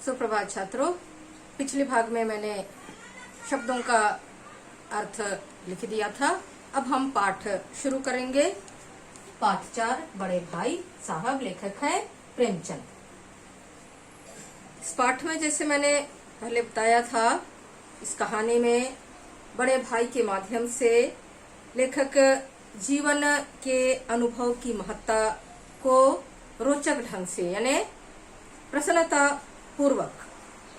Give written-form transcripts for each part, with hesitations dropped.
सुप्रभात छात्रों। पिछले भाग में मैंने शब्दों का अर्थ लिख दिया था। अब हम पाठ शुरू करेंगे। पाठ 4, बड़े भाई साहब। लेखक है प्रेमचंद। इस पाठ में जैसे मैंने पहले बताया था, इस कहानी में बड़े भाई के माध्यम से लेखक जीवन के अनुभव की महत्ता को रोचक ढंग से यानी प्रसन्नता पूर्वक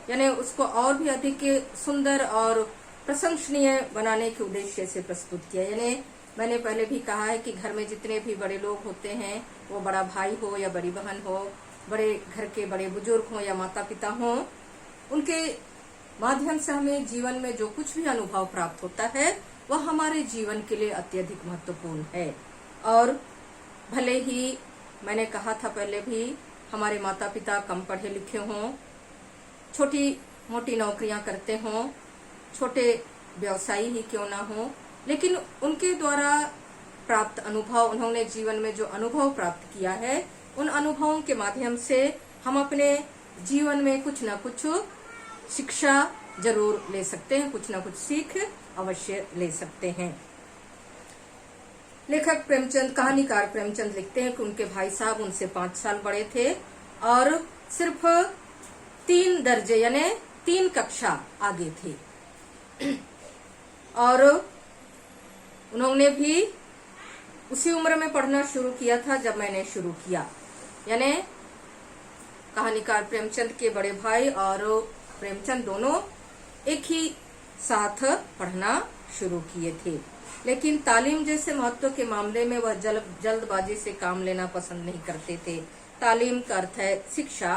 यानी उसको और भी अधिक सुंदर और प्रशंसनीय बनाने के उद्देश्य से प्रस्तुत किया। यानी मैंने पहले भी कहा है कि घर में जितने भी बड़े लोग होते हैं, वो बड़ा भाई हो या बड़ी बहन हो, बड़े घर के बड़े बुजुर्ग हो या माता पिता हो, उनके माध्यम से हमें जीवन में जो कुछ भी अनुभव प्राप्त होता है वह हमारे जीवन के लिए अत्यधिक महत्वपूर्ण है। और भले ही मैंने कहा था पहले भी, हमारे माता पिता कम पढ़े लिखे हों, छोटी मोटी नौकरियां करते हों, छोटे व्यवसायी ही क्यों ना हो, लेकिन उनके द्वारा प्राप्त अनुभव, उन्होंने जीवन में जो अनुभव प्राप्त किया है, उन अनुभवों के माध्यम से हम अपने जीवन में कुछ न कुछ शिक्षा जरूर ले सकते हैं, कुछ न कुछ सीख अवश्य ले सकते हैं। लेखक प्रेमचंद, कहानीकार प्रेमचंद लिखते हैं कि उनके भाई साहब उनसे 5 साल बड़े थे और सिर्फ 3 दर्जे यानी 3 कक्षा आगे थे। और उन्होंने भी उसी उम्र में पढ़ना शुरू किया था जब मैंने शुरू किया। यानी कहानीकार प्रेमचंद के बड़े भाई और प्रेमचंद दोनों एक ही साथ पढ़ना शुरू किए थे, लेकिन तालीम जैसे महत्व के मामले में वह जल्दबाजी से काम लेना पसंद नहीं करते थे। तालीम का अर्थ है शिक्षा,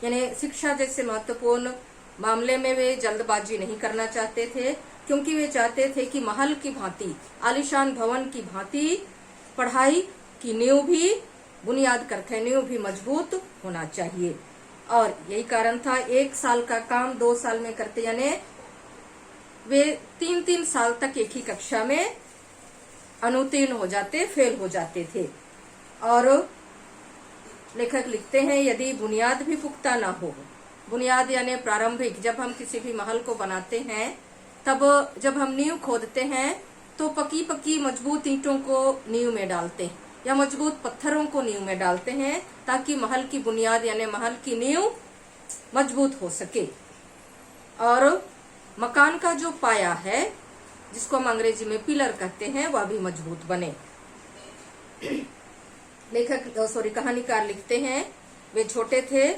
यानी शिक्षा जैसे महत्वपूर्ण मामले में वे जल्दबाजी नहीं करना चाहते थे, क्योंकि वे चाहते थे कि महल की भांति, आलीशान भवन की भांति पढ़ाई की नींव भी, बुनियाद का अर्थ है नींव भी मजबूत होना चाहिए। और यही कारण था 1 साल का काम 2 साल में करते, यानी वे 3-3 साल तक एक ही कक्षा में अनुत्तीर्ण हो जाते, फेल हो जाते थे। और लेखक लिखते हैं, यदि बुनियाद भी पुख्ता ना हो, बुनियाद यानी प्रारंभिक, जब हम किसी भी महल को बनाते हैं, तब जब हम नींव खोदते हैं तो पकी मजबूत ईंटों को नींव में डालते हैं या मजबूत पत्थरों को नींव में डालते हैं, ताकि महल की बुनियाद यानी महल की नींव मजबूत हो सके। और मकान का जो पाया है, जिसको हम अंग्रेजी में पिलर कहते हैं, वह भी मजबूत बने। कहानीकार लिखते हैं, वे छोटे थे,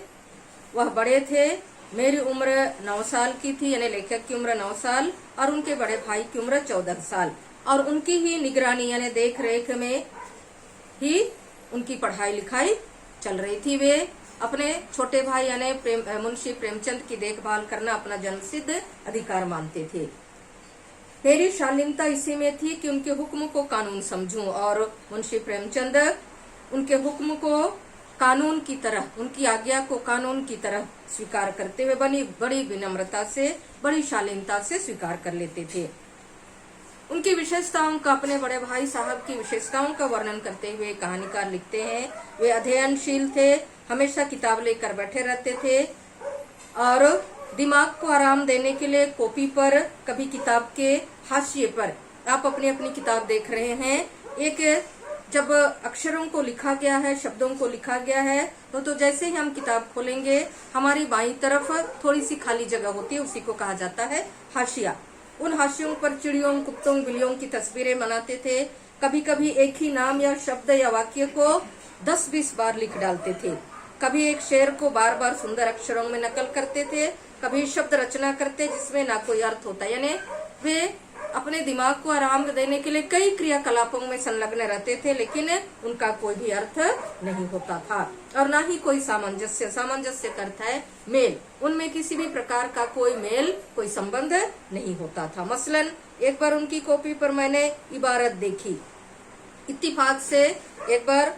वह बड़े थे। मेरी उम्र 9 साल की थी, यानी लेखक की उम्र 9 साल और उनके बड़े भाई की उम्र 14 साल। और उनकी ही निगरानी यानी देख रेख में ही उनकी पढ़ाई लिखाई चल रही थी। वे अपने छोटे भाई यानी मुंशी प्रेमचंद की देखभाल करना अपना जन्मसिद्ध अधिकार मानते थे। मेरी शालीनता इसी में थी कि उनके हुक्म को कानून समझूं, और मुंशी प्रेमचंद उनके हुक्म को कानून की तरह, उनकी आज्ञा को कानून की तरह स्वीकार करते हुए बड़ी विनम्रता से, बड़ी शालीनता से स्वीकार कर लेते थे। उनकी विशेषताओं का, अपने बड़े भाई साहब की विशेषताओं का वर्णन करते हुए कहानीकार लिखते हैं, वे अध्ययनशील थे, हमेशा किताब लेकर बैठे रहते थे और दिमाग को आराम देने के लिए कॉपी पर, कभी किताब के हाशिए पर, आप अपनी अपनी किताब देख रहे हैं, एक जब अक्षरों को लिखा गया है, शब्दों को लिखा गया है, तो जैसे ही हम किताब खोलेंगे, हमारी बाईं तरफ थोड़ी सी खाली जगह होती है, उसी को कहा जाता है हाशिया। उन हाशियों पर चिड़ियों, कुत्तों, बिल्लियों की तस्वीरें बनाते थे। कभी कभी एक ही नाम या शब्द या वाक्य को 10-20 बार लिख डालते थे। कभी एक शेर को बार बार सुंदर अक्षरों में नकल करते थे, कभी शब्द रचना करते जिसमें ना कोई अर्थ होता। यानी वे अपने दिमाग को आराम देने के लिए कई क्रियाकलापों में संलग्न रहते थे, लेकिन उनका कोई भी अर्थ नहीं होता था और ना ही कोई सामंजस्य। सामंजस्य का अर्थ है मेल, उनमें किसी भी प्रकार का कोई मेल, कोई संबंध नहीं होता था। मसलन एक बार उनकी कॉपी पर मैंने इबारत देखी, इत्तेफाक से एक बार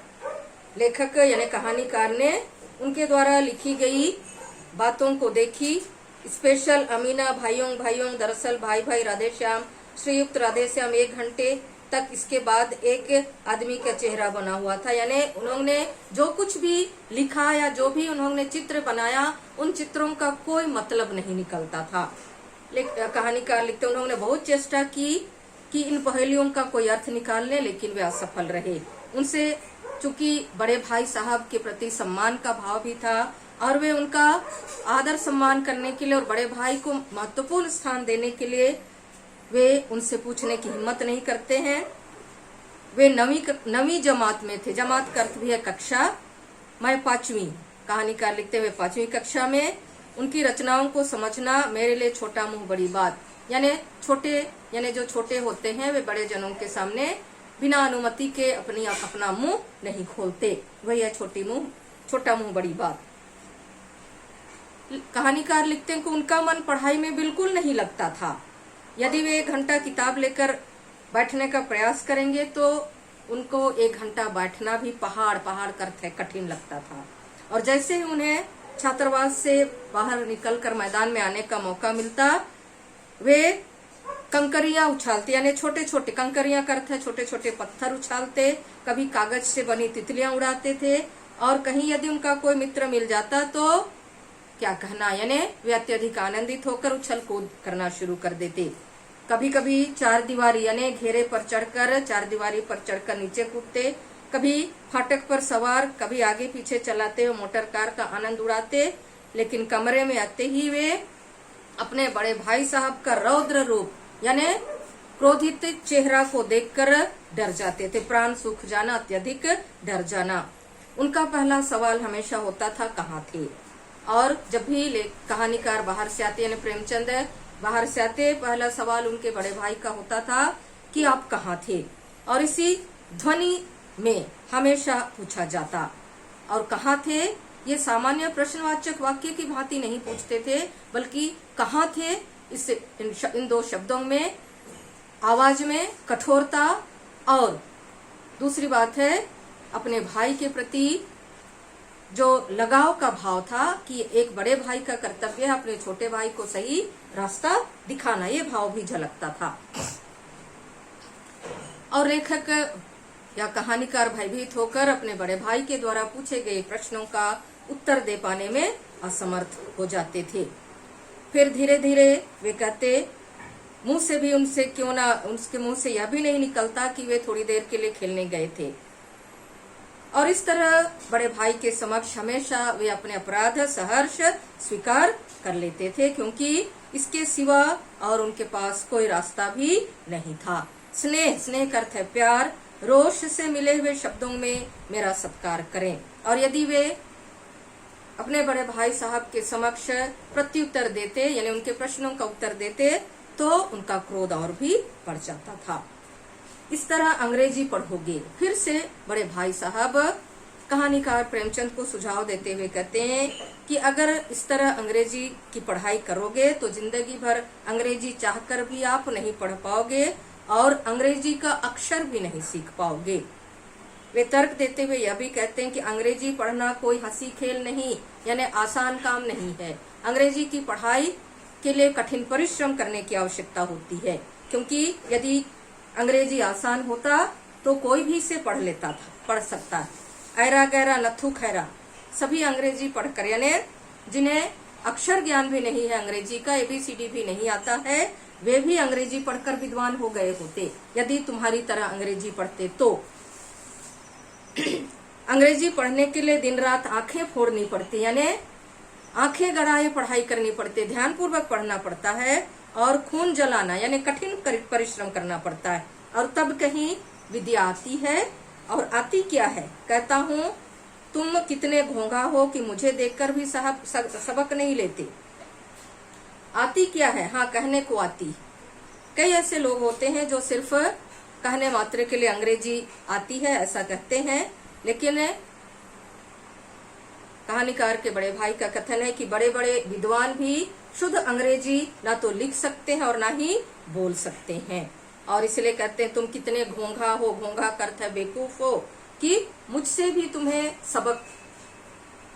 लेखक यानी कहानीकार ने उनके द्वारा लिखी गई बातों को देखी। स्पेशल अमीना भाइयों दरअसल भाई राधेश्याम, श्रीयुक्त राधेश्याम 1 घंटे तक इसके बाद एक आदमी का चेहरा बना हुआ था। यानी उन्होंने जो कुछ भी लिखा या जो भी उन्होंने चित्र बनाया, उन चित्रों का कोई मतलब नहीं निकलता था। कहानीकार लिखते उन्होंने बहुत चेष्टा की कि इन पहेलियों का कोई अर्थ निकाल ले, लेकिन वे असफल रहे। उनसे चूंकि बड़े भाई साहब के प्रति सम्मान का भाव भी था और वे उनका आदर सम्मान करने के लिए और बड़े भाई को महत्वपूर्ण स्थान देने के लिए वे उनसे पूछने की हिम्मत नहीं करते हैं। वे नवी जमात में थे। जमात का अर्थ भी है कक्षा। मैं 5वीं, कहानीकार लिखते हुए 5वीं कक्षा में। उनकी रचनाओं को समझना मेरे लिए छोटा मुंह बड़ी बात। यानी जो छोटे होते हैं वे बड़े जनों के सामने बिना अनुमति के अपना मुंह नहीं खोलते। वही है छोटा मुंह बड़ी बात। कहानीकार लिखते हैं कि उनका मन पढ़ाई में बिल्कुल नहीं लगता था। यदि वे 1 घंटा किताब लेकर बैठने का प्रयास करेंगे तो उनको 1 घंटा बैठना भी पहाड़ करते कठिन लगता था। और जैसे ही उन्हें छात्रावास से बाहर निकलकर मैदान में आने का मौका मिलता, वे कंकरियां उछालते, यानी छोटे छोटे कंकरियां करते छोटे छोटे पत्थर उछालते, कभी कागज से बनी तितलियां उड़ाते थे। और कहीं यदि उनका कोई मित्र मिल जाता तो क्या कहना, यानी वे अत्यधिक आनंदित होकर उछल कूद करना शुरू कर देते। कभी कभी 4 दीवारी यानी घेरे पर चढ़कर 4 दीवारी पर चढ़कर नीचे कूदते, कभी फाटक पर सवार, कभी आगे पीछे चलाते हुए मोटर कार का आनंद उड़ाते। लेकिन कमरे में आते ही वे अपने बड़े भाई साहब का रौद्र रूप यानी क्रोधित चेहरा को देखकर डर जाते थे। प्राण सूख जाना, अत्यधिक डर जाना। उनका पहला सवाल हमेशा होता था, कहाँ थे। और जब भी कहानीकार बाहर से आते यानी प्रेमचंद बाहर से आते, पहला सवाल उनके बड़े भाई का होता था कि आप कहाँ थे। और इसी ध्वनि में हमेशा पूछा जाता। और कहाँ थे ये सामान्य प्रश्नवाचक वाक्य की भांति नहीं पूछते थे, बल्कि कहाँ थे इन 2 शब्दों में आवाज में कठोरता और दूसरी बात है अपने भाई के प्रति जो लगाव का भाव था कि एक बड़े भाई का कर्तव्य है अपने छोटे भाई को सही रास्ता दिखाना, ये भाव भी झलकता था। और लेखक या कहानीकार भयभीत होकर अपने बड़े भाई के द्वारा पूछे गए प्रश्नों का उत्तर दे पाने में असमर्थ हो जाते थे। फिर धीरे धीरे वे कहते, मुंह से भी उनके मुंह से यह भी नहीं निकलता कि वे थोड़ी देर के लिए खेलने गए थे। और इस तरह बड़े भाई के समक्ष हमेशा वे अपने अपराध सहर्ष स्वीकार कर लेते थे, क्योंकि इसके सिवा और उनके पास कोई रास्ता भी नहीं था। स्नेह का अर्थ है प्यार। रोष से मिले हुए शब्दों में मेरा सत्कार करें। और यदि वे अपने बड़े भाई साहब के समक्ष प्रत्युत्तर देते यानी उनके प्रश्नों का उत्तर देते तो उनका क्रोध और भी बढ़ जाता था। इस तरह अंग्रेजी पढ़ोगे। फिर से बड़े भाई साहब कहानीकार प्रेमचंद को सुझाव देते हुए कहते हैं कि अगर इस तरह अंग्रेजी की पढ़ाई करोगे तो जिंदगी भर अंग्रेजी चाहकर भी आप नहीं पढ़ पाओगे और अंग्रेजी का अक्षर भी नहीं सीख पाओगे। वे तर्क देते हुए यह भी कहते हैं कि अंग्रेजी पढ़ना कोई हंसी खेल नहीं यानी आसान काम नहीं है। अंग्रेजी की पढ़ाई के लिए कठिन परिश्रम करने की आवश्यकता होती है, क्योंकि यदि अंग्रेजी आसान होता तो कोई भी इसे पढ़ सकता है। ऐरा गैरा नथु खैरा सभी अंग्रेजी पढ़कर यानी जिन्हें अक्षर ज्ञान भी नहीं है अंग्रेजी का, ABCD भी नहीं आता है, वे भी अंग्रेजी पढ़कर विद्वान हो गए होते यदि तुम्हारी तरह अंग्रेजी पढ़ते तो। अंग्रेजी पढ़ने के लिए दिन रात आंखें फोड़नी पड़ती यानी आंखें गड़ाए पढ़ाई करनी पड़ती, ध्यानपूर्वक पढ़ना पड़ता है और खून जलाना यानी कठिन परिश्रम करना पड़ता है। और तब कहीं विद्या आती है। और आती क्या है, कहता हूँ तुम कितने घोंघा हो कि मुझे देखकर भी सबक नहीं लेते। आती क्या है, हाँ कहने को आती। कई ऐसे लोग होते हैं जो सिर्फ कहने मात्र के लिए अंग्रेजी आती है ऐसा कहते हैं, लेकिन कहानीकार के बड़े भाई का कथन है कि बड़े बड़े विद्वान भी शुद्ध अंग्रेजी ना तो लिख सकते हैं और ना ही बोल सकते हैं। और इसलिए कहते हैं तुम कितने घोंघा हो, घोंघा का अर्थ है बेवकूफ हो, कि मुझसे भी तुम्हें सबक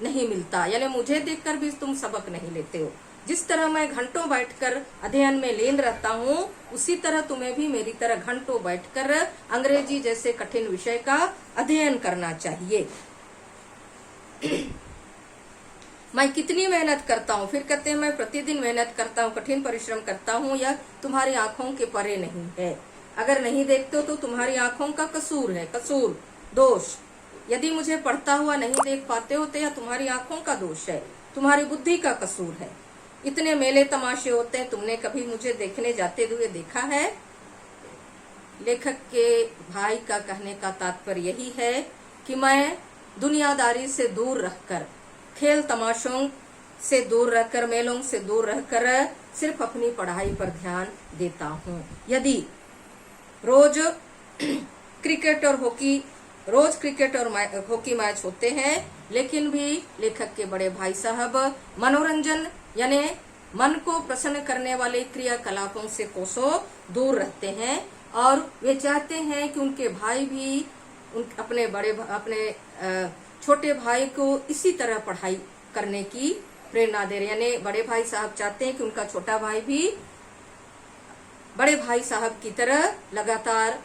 नहीं मिलता यानी मुझे देखकर भी तुम सबक नहीं लेते हो। जिस तरह मैं घंटों बैठकर अध्ययन में लीन रहता हूँ, उसी तरह तुम्हें भी मेरी तरह घंटों बैठकर अंग्रेजी जैसे कठिन विषय का अध्ययन करना चाहिए। मैं कितनी मेहनत करता हूँ, फिर कहते हैं मैं प्रतिदिन मेहनत करता हूँ, कठिन परिश्रम करता हूँ, यह तुम्हारी आंखों के परे नहीं है। अगर नहीं देखते हो तो तुम्हारी आंखों का कसूर है, कसूर, दोष। यदि मुझे पढ़ता हुआ नहीं देख पाते हो तो यह तुम्हारी आंखों का दोष है, तुम्हारी बुद्धि का कसूर है। इतने मेले तमाशे होते हैं, तुमने कभी मुझे देखने जाते हुए देखा है? लेखक के भाई का कहने का तात्पर्य यही है कि मैं दुनियादारी से दूर रहकर, खेल तमाशों से दूर रहकर, मेलों से दूर रहकर सिर्फ अपनी पढ़ाई पर ध्यान देता हूँ। यदि रोज क्रिकेट और हॉकी मैच होते हैं, लेकिन भी लेखक के बड़े भाई साहब मनोरंजन यानी मन को प्रसन्न करने वाले क्रियाकलापों से कोसों दूर रहते हैं, और वे चाहते हैं कि उनके भाई भी अपने छोटे भाई को इसी तरह पढ़ाई करने की प्रेरणा दे रहे। यानी बड़े भाई साहब चाहते हैं कि उनका छोटा भाई भी बड़े भाई साहब की तरह लगातार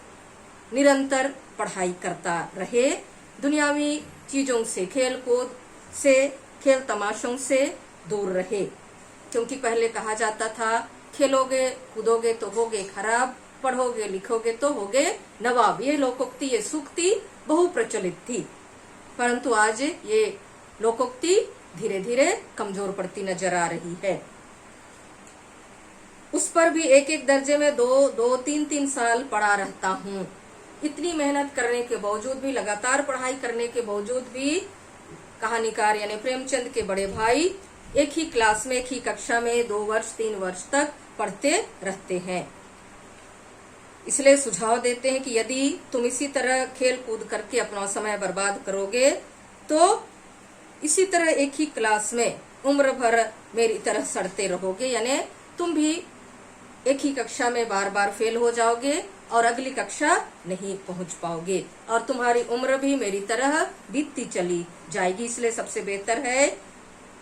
निरंतर पढ़ाई करता रहे, दुनियावी चीजों से, खेल कूद से, खेल तमाशों से दूर रहे। क्योंकि पहले कहा जाता था खेलोगे कूदोगे तो होगे खराब, पढ़ोगे लिखोगे तो होगे नवाब। ये लोकोक्ति, ये सूक्ति बहु प्रचलित थी, परंतु आज ये लोकोक्ति धीरे धीरे कमजोर पड़ती नजर आ रही है। उस पर भी एक एक दर्जे में दो तीन साल पढ़ा रहता हूँ। इतनी मेहनत करने के बावजूद भी, लगातार पढ़ाई करने के बावजूद भी कहानीकार यानी प्रेमचंद के बड़े भाई एक ही क्लास में, एक ही कक्षा में 2 वर्ष 3 वर्ष तक पढ़ते रहते हैं। इसलिए सुझाव देते हैं कि यदि तुम इसी तरह खेल कूद करके अपना समय बर्बाद करोगे तो इसी तरह एक ही क्लास में उम्र भर मेरी तरह सड़ते रहोगे, यानी तुम भी एक ही कक्षा में बार बार फेल हो जाओगे और अगली कक्षा नहीं पहुंच पाओगे, और तुम्हारी उम्र भी मेरी तरह बीतती चली जाएगी। इसलिए सबसे बेहतर है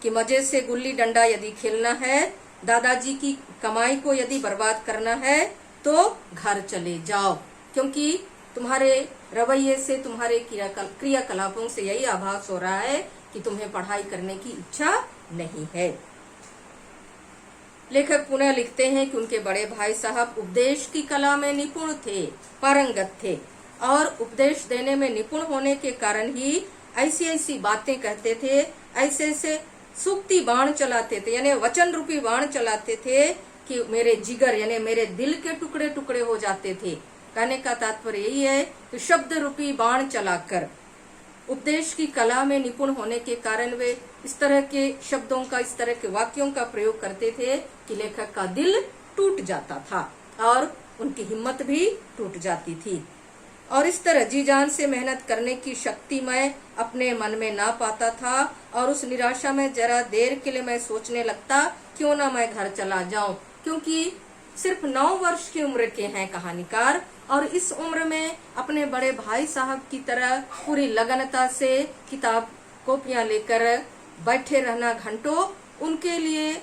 कि मजे से गुल्ली डंडा यदि खेलना है, दादाजी की कमाई को यदि बर्बाद करना है तो घर चले जाओ, क्योंकि तुम्हारे रवैये से, तुम्हारे क्रियाकलापों से यही आभास हो रहा है कि तुम्हें पढ़ाई करने की इच्छा नहीं है। लेखक पुनः लिखते हैं कि उनके बड़े भाई साहब उपदेश की कला में निपुण थे, पारंगत थे, और उपदेश देने में निपुण होने के कारण ही ऐसी ऐसी बातें कहते थे, ऐसे ऐसे सूक्ति बाण चलाते थे, यानी वचन रूपी बाण चलाते थे कि मेरे जिगर यानी मेरे दिल के टुकड़े टुकड़े हो जाते थे। कहने का तात्पर्य यही है कि शब्द रूपी बाण चलाकर उपदेश की कला में निपुण होने के कारण वे इस तरह के शब्दों का, इस तरह के वाक्यों का प्रयोग करते थे कि लेखक का दिल टूट जाता था और उनकी हिम्मत भी टूट जाती थी। और इस तरह जी जान से मेहनत करने की शक्ति मैं अपने मन में ना पाता था, और उस निराशा में जरा देर के लिए मैं सोचने लगता क्यों ना मैं घर चला जाऊं, क्योंकि सिर्फ 9 वर्ष की उम्र के हैं कहानीकार, और इस उम्र में अपने बड़े भाई साहब की तरह पूरी लगनता से किताब कॉपियां लेकर बैठे रहना घंटों उनके लिए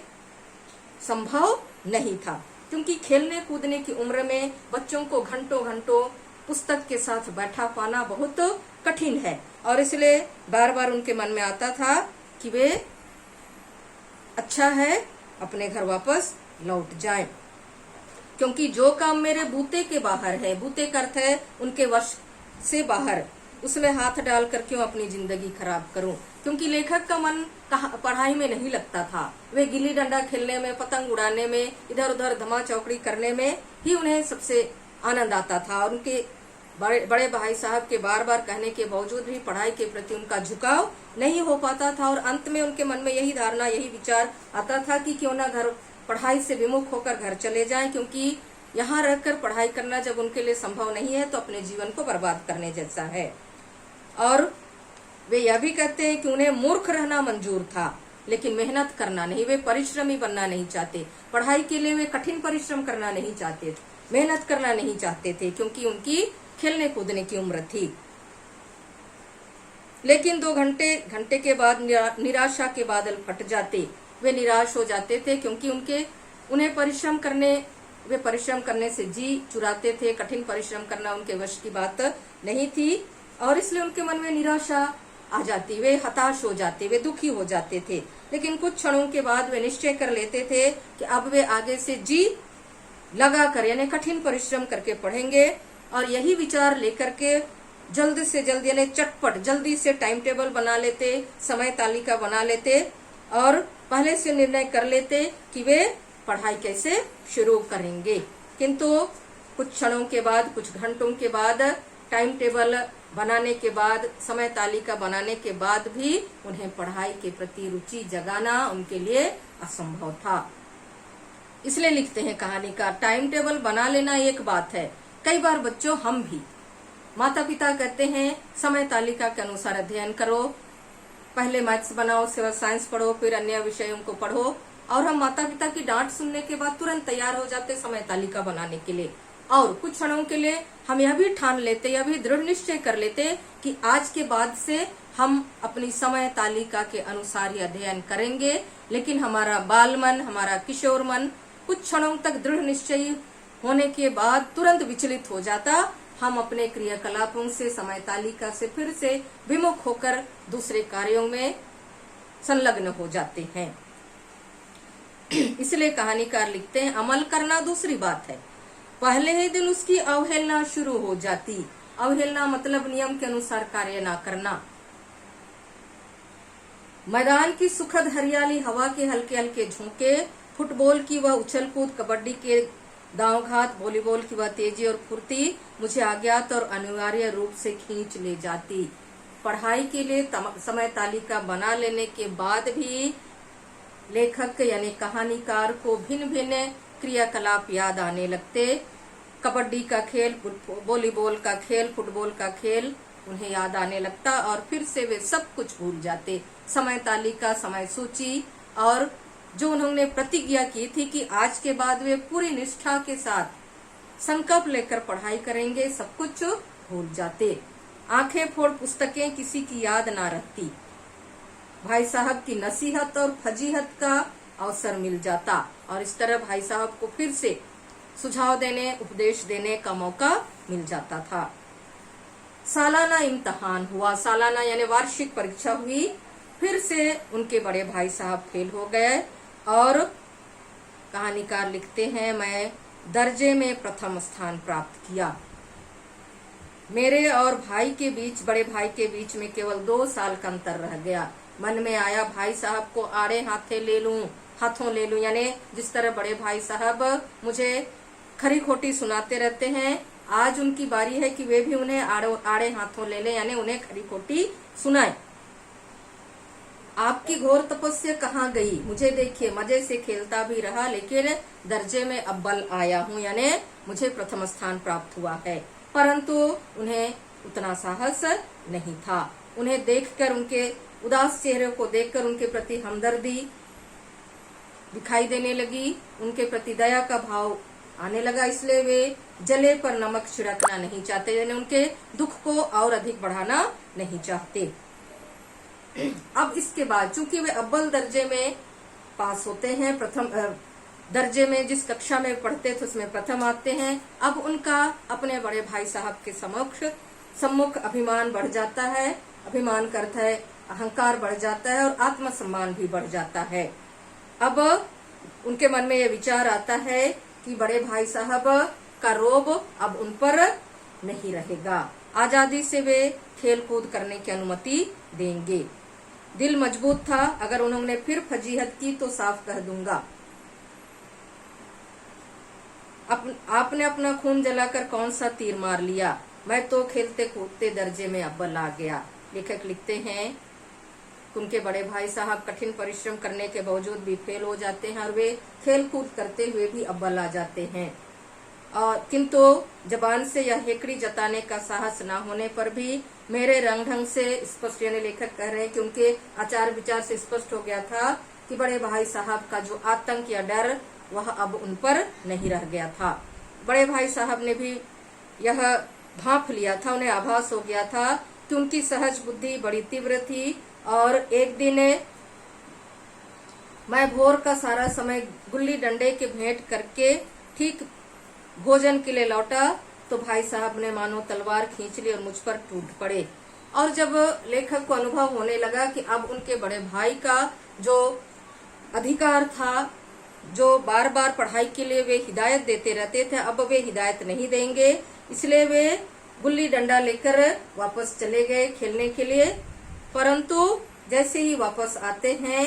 संभव नहीं था, क्योंकि खेलने कूदने की उम्र में बच्चों को घंटों घंटों पुस्तक के साथ बैठा पाना बहुत कठिन है। और इसलिए बार बार उनके मन में आता था कि वे अच्छा है अपने घर वापस लौट जाएं, क्योंकि जो काम मेरे बूते के बाहर है, बूते का अर्थ है उनके वश से बाहर, उसमें हाथ डालकर क्यों अपनी जिंदगी खराब करूं। क्योंकि लेखक का मन पढ़ाई में नहीं लगता था, वे गिल्ली डंडा खेलने में, पतंग उड़ाने में, इधर उधर धमा चौकड़ी करने में ही उन्हें सबसे आनंद आता था। और उनके बड़े भाई साहब के बार बार कहने के बावजूद भी पढ़ाई के प्रति उनका झुकाव नहीं हो पाता था, और अंत में उनके मन में यही धारणा, यही विचार आता था कि क्यों ना घर पढ़ाई से विमुख होकर घर चले जाएं, क्योंकि यहाँ रहकर पढ़ाई करना जब उनके लिए संभव नहीं है तो अपने जीवन को बर्बाद करने जैसा है। और वे यह भी कहते हैं कि उन्हें मूर्ख रहना मंजूर था, लेकिन मेहनत करना नहीं, वे परिश्रमी बनना नहीं चाहते। पढ़ाई के लिए वे कठिन परिश्रम करना नहीं चाहते, मेहनत करना नहीं चाहते थे, क्योंकि उनकी खेलने कूदने की उम्र थी। लेकिन 2 घंटे के बाद निराशा के बादल फट जाते। वे निराश हो जाते थे, क्योंकि उन्हें वे परिश्रम करने से जी चुराते थे। कठिन परिश्रम करना उनके वश की बात नहीं थी और इसलिए उनके मन में निराशा आ जाती, वे हताश हो जाते, वे दुखी हो जाते थे। लेकिन कुछ क्षणों के बाद वे निश्चय कर लेते थे कि अब वे आगे से जी लगा कर यानी कठिन परिश्रम करके पढ़ेंगे और यही विचार लेकर के जल्द से जल्द यानी चटपट जल्दी से टाइम टेबल बना लेते, समय तालिका बना लेते और पहले से निर्णय कर लेते कि वे पढ़ाई कैसे शुरू करेंगे। किंतु कुछ क्षणों के बाद, कुछ घंटों के बाद, टाइम टेबल बनाने के बाद, समय तालिका बनाने के बाद भी उन्हें पढ़ाई के प्रति रुचि जगाना उनके लिए असंभव था। इसलिए लिखते हैं कहानीकार, टाइम टेबल बना लेना एक बात है, कई बार बच्चों हम भी माता पिता कहते हैं समय तालिका के अनुसार अध्ययन करो, पहले मैथ्स बनाओ, फिर साइंस पढ़ो, फिर अन्य विषयों को पढ़ो और हम माता पिता की डांट सुनने के बाद तुरंत तैयार हो जाते समय तालिका बनाने के लिए। और कुछ क्षणों के लिए हम यह भी ठान लेते, यह भी दृढ़ निश्चय कर लेते कि आज के बाद से हम अपनी समय तालिका के अनुसार ही अध्ययन करेंगे। लेकिन हमारा बाल मन, हमारा किशोर मन कुछ क्षणों तक दृढ़ निश्चयी होने के बाद तुरंत विचलित हो जाता। हम अपने क्रियाकलापों से, समय तालिका से फिर से विमुख होकर दूसरे कार्यों में संलग्न हो जाते हैं। इसलिए कहानीकार लिखते हैं, अमल करना दूसरी बात है, पहले ही दिन उसकी अवहेलना शुरू हो जाती। अवहेलना मतलब नियम के अनुसार कार्य ना करना। मैदान की सुखद हरियाली, हवा के हल्के हल्के झोंके, फुटबॉल की वह उछल कूद, कबड्डी के दांवघात, वॉलीबॉल की वह तेजी और फुर्ती मुझे अज्ञात और अनिवार्य रूप से खींच ले जाती। पढ़ाई के लिए समय तालिका बना लेने के बाद भी लेखक यानी कहानीकार को भिन्न भिन्न क्रियाकलाप याद आने लगते। कबड्डी का खेल, वॉलीबॉल का खेल, फुटबॉल का खेल उन्हें याद आने लगता और फिर से वे सब कुछ भूल जाते। समय तालिका, समय सूची और जो उन्होंने प्रतिज्ञा की थी कि आज के बाद वे पूरी निष्ठा के साथ संकल्प लेकर पढ़ाई करेंगे, सब कुछ भूल जाते। आंखें फोड़ पुस्तकें किसी की याद ना रहती। भाई साहब की नसीहत और फजीहत का अवसर मिल जाता और इस तरह भाई साहब को फिर से सुझाव देने, उपदेश देने का मौका मिल जाता था। सालाना इम्तिहान हुआ, सालाना यानी वार्षिक परीक्षा हुई। फिर से उनके बड़े भाई साहब फेल हो गए और कहानीकार लिखते हैं, मैं दर्जे में प्रथम स्थान प्राप्त किया। मेरे और भाई के बीच, बड़े भाई के बीच में केवल 2 साल का अंतर रह गया। मन में आया भाई साहब को आड़े हाथों ले लूं, यानी जिस तरह बड़े भाई साहब मुझे खरी खोटी सुनाते रहते हैं, आज उनकी बारी है कि वे भी उन्हें आड़े हाथों ले लें, यानी उन्हें खरी खोटी सुनाए। आपकी घोर तपस्या कहाँ गई, मुझे देखिए मजे से खेलता भी रहा लेकिन दर्जे में अव्वल आया हूँ, यानी मुझे प्रथम स्थान प्राप्त हुआ है। परंतु उन्हें उतना साहस नहीं था। उन्हें देखकर, उनके उदास चेहरे को देखकर उनके प्रति हमदर्दी दिखाई देने लगी, उनके प्रति दया का भाव आने लगा। इसलिए वे जले पर नमक छिड़कना नहीं चाहते, यानी उनके दुख को और अधिक बढ़ाना नहीं चाहते। अब इसके बाद चूंकि वे अव्वल दर्जे में पास होते हैं, प्रथम दर्जे में जिस कक्षा में पढ़ते थे उसमें प्रथम आते हैं, अब उनका अपने बड़े भाई साहब के सम्मुख अभिमान बढ़ जाता है। अभिमान का अर्थ है अहंकार बढ़ जाता है और आत्मसम्मान भी बढ़ जाता है। अब उनके मन में यह विचार आता है कि बड़े भाई साहब का रोब अब उन पर नहीं रहेगा, आजादी से वे खेल कूद करने की अनुमति देंगे। दिल मजबूत था, अगर उन्होंने फिर फजीहत की तो साफ कह दूंगा, आपने अपना खून जलाकर कौन सा तीर मार लिया, मैं तो खेलते कूदते दर्जे में अव्वल आ गया। लेखक लिखते हैं उनके बड़े भाई साहब कठिन परिश्रम करने के बावजूद भी फेल हो जाते हैं और वे खेल कूद करते हुए भी अव्वल आ जाते हैं। और किंतु जबान से यह हेकड़ी जताने का साहस न होने पर भी मेरे रंग ढंग से स्पष्ट, यानी लेखक कह रहे हैं कि उनके आचार विचार से स्पष्ट हो गया था कि बड़े भाई साहब का जो आतंक या डर वह अब उन पर नहीं रह गया था। बड़े भाई साहब ने भी यह भांप लिया था, उन्हें आभास हो गया था कि उनकी सहज बुद्धि बड़ी तीव्र थी और एक दिन मैं भोर का सारा समय गुल्ली डंडे के भेंट करके ठीक भोजन के लिए लौटा तो भाई साहब ने मानो तलवार खींच ली और मुझ पर टूट पड़े। और जब लेखक को अनुभव होने लगा कि अब उनके बड़े भाई का जो अधिकार था, जो बार बार पढ़ाई के लिए वे हिदायत देते रहते थे, अब वे हिदायत नहीं देंगे, इसलिए वे गुल्ली डंडा लेकर वापस चले गए खेलने के लिए। परंतु जैसे ही वापस आते हैं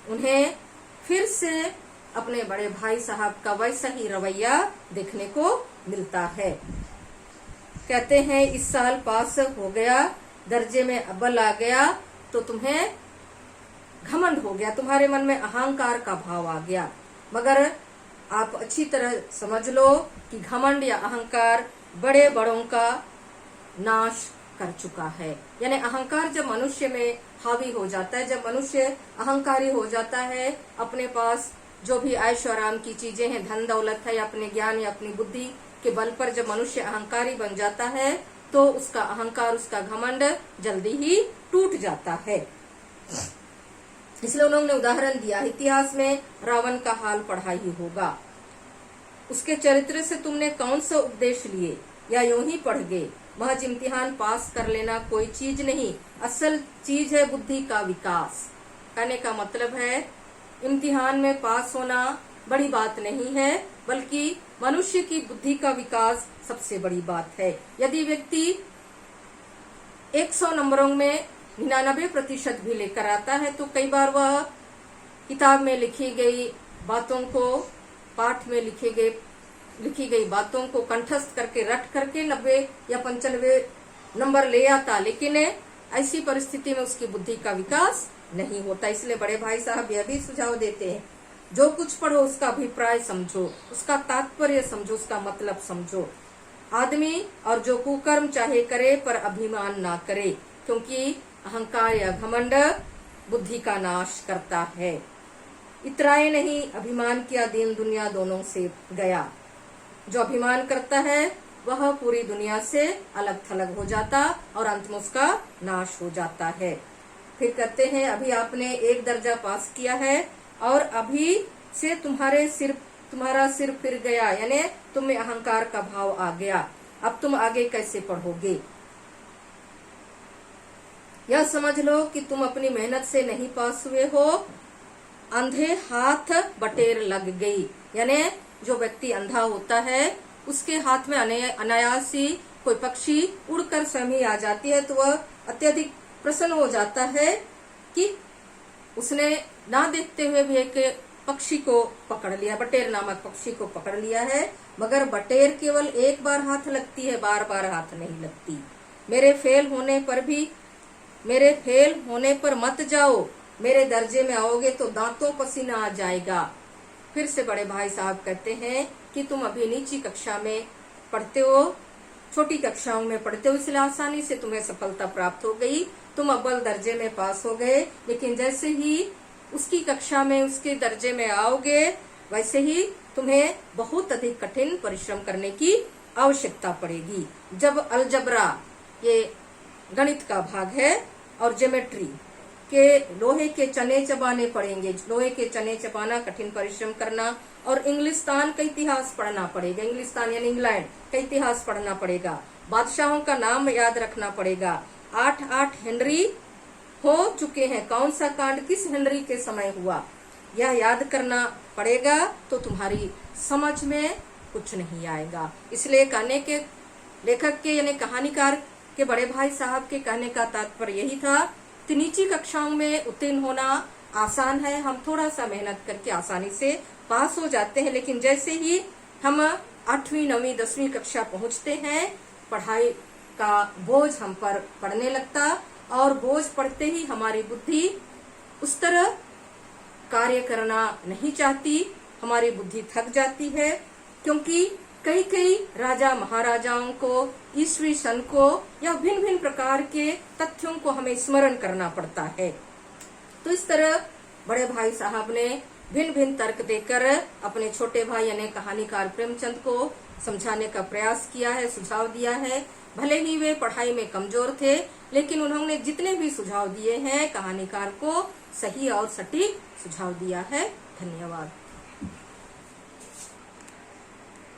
उन्हें फिर से अपने बड़े भाई साहब का वैसा ही रवैया देखने को मिलता है। कहते हैं इस साल पास हो गया, दर्जे में अव्वल आ गया तो तुम्हें घमंड हो गया, तुम्हारे मन में अहंकार का भाव आ गया। मगर आप अच्छी तरह समझ लो कि घमंड या अहंकार बड़े बड़ों का नाश कर चुका है। यानी अहंकार जब मनुष्य में हावी हो जाता है, जब मनुष्य अहंकारी हो जाता है, अपने पास जो भी ऐश और आराम की चीजें हैं, धन दौलत है या अपने ज्ञान या अपनी बुद्धि के बल पर जब मनुष्य अहंकारी बन जाता है तो उसका अहंकार, उसका घमंड जल्दी ही टूट जाता है। इसलिए उन्होंने उदाहरण दिया, इतिहास में रावण का हाल पढ़ा ही होगा, उसके चरित्र से तुमने कौन सा उपदेश लिए या यूं ही पढ़ गए। महज इम्तिहान पास कर लेना कोई चीज नहीं, असल चीज है बुद्धि का विकास। कहने का मतलब है इम्तिहान में पास होना बड़ी बात नहीं है, बल्कि मनुष्य की बुद्धि का विकास सबसे बड़ी बात है। यदि व्यक्ति 100 नंबरों में 99% भी लेकर आता है तो कई बार वह किताब में लिखी गई बातों को, पाठ में लिखी गई बातों को कंठस्थ करके रट करके 90 या 95 नंबर ले आता, लेकिन ऐसी परिस्थिति में उसकी बुद्धि का विकास नहीं होता। इसलिए बड़े भाई साहब यह भी सुझाव देते हैं, जो कुछ पढ़ो उसका अभिप्राय समझो, उसका तात्पर्य समझो, उसका मतलब समझो। आदमी और जो कुकर्म चाहे करे पर अभिमान ना करे, क्योंकि अहंकार या घमंड बुद्धि का नाश करता है। इतराए नहीं, अभिमान किया दीन दुनिया दोनों से गया। जो अभिमान करता है वह पूरी दुनिया से अलग थलग हो जाता और अंत में उसका नाश हो जाता है। फिर कहते हैं अभी आपने एक दर्जा पास किया है और अभी से तुम्हारा सिर फिर गया, यानी तुम में अहंकार का भाव आ गया, अब तुम आगे कैसे पढ़ोगे। यह समझ लो कि तुम अपनी मेहनत से नहीं पास हुए हो, अंधे हाथ बटेर लग गई। यानी जो व्यक्ति अंधा होता है उसके हाथ में अनायास ही कोई पक्षी उड़कर स्वयं आ जाती है तो वह अत्यधिक प्रसन्न हो जाता है कि उसने ना देखते हुए भी एक पक्षी को पकड़ लिया, बटेर नामक पक्षी को पकड़ लिया है। मगर बटेर केवल एक बार हाथ लगती है, बार बार हाथ नहीं लगती। मेरे फेल होने पर मत जाओ, मेरे दर्जे में आओगे तो दांतों पसीना आ जाएगा। फिर से बड़े भाई साहब कहते हैं कि तुम अभी नीची कक्षा में पढ़ते हो, छोटी कक्षाओं में पढ़ते हो, इसलिए आसानी से तुम्हें सफलता प्राप्त हो गई, तुम अव्वल दर्जे में पास हो गए। लेकिन जैसे ही उसकी कक्षा में, उसके दर्जे में आओगे, वैसे ही तुम्हें बहुत अधिक कठिन परिश्रम करने की आवश्यकता पड़ेगी। जब अलजबरा, ये गणित का भाग है, और ज्योमेट्री के लोहे के चने चबाने पड़ेंगे, लोहे के चने चबाना, कठिन परिश्रम करना, और इंग्लिस्तान का इतिहास पढ़ना पड़ेगा, इंग्लिस्तान यानी इंग्लैंड का इतिहास पढ़ना पड़ेगा, बादशाहों का नाम याद रखना पड़ेगा। 8 हेनरी हो चुके हैं, कौन सा कांड किस हेनरी के समय हुआ, यह याद करना पड़ेगा, तो तुम्हारी समझ में कुछ नहीं आएगा। इसलिए कहने के लेखक के यानी कहानीकार के बड़े भाई साहब के कहने का तात्पर्य यही था कि नीची कक्षाओं में उत्तीर्ण होना आसान है, हम थोड़ा सा मेहनत करके आसानी से पास हो जाते हैं। लेकिन जैसे ही हम 8वीं 9वीं 10वीं कक्षा पहुंचते हैं, पढ़ाई का बोझ हम पर पड़ने लगता, और बोझ पड़ते ही हमारी बुद्धि उस तरह कार्य करना नहीं चाहती, हमारी बुद्धि थक जाती है। क्योंकि कई राजा महाराजाओं को, ईस्वी सन को, या भिन्न भिन्न प्रकार के तथ्यों को हमें स्मरण करना पड़ता है। तो इस तरह बड़े भाई साहब ने भिन्न भिन्न तर्क देकर अपने छोटे भाई यानी कहानीकार प्रेमचंद को समझाने का प्रयास किया है, सुझाव दिया है। भले ही वे पढ़ाई में कमजोर थे, लेकिन उन्होंने जितने भी सुझाव दिए हैं कहानीकार को सही और सटीक सुझाव दिया है। धन्यवाद।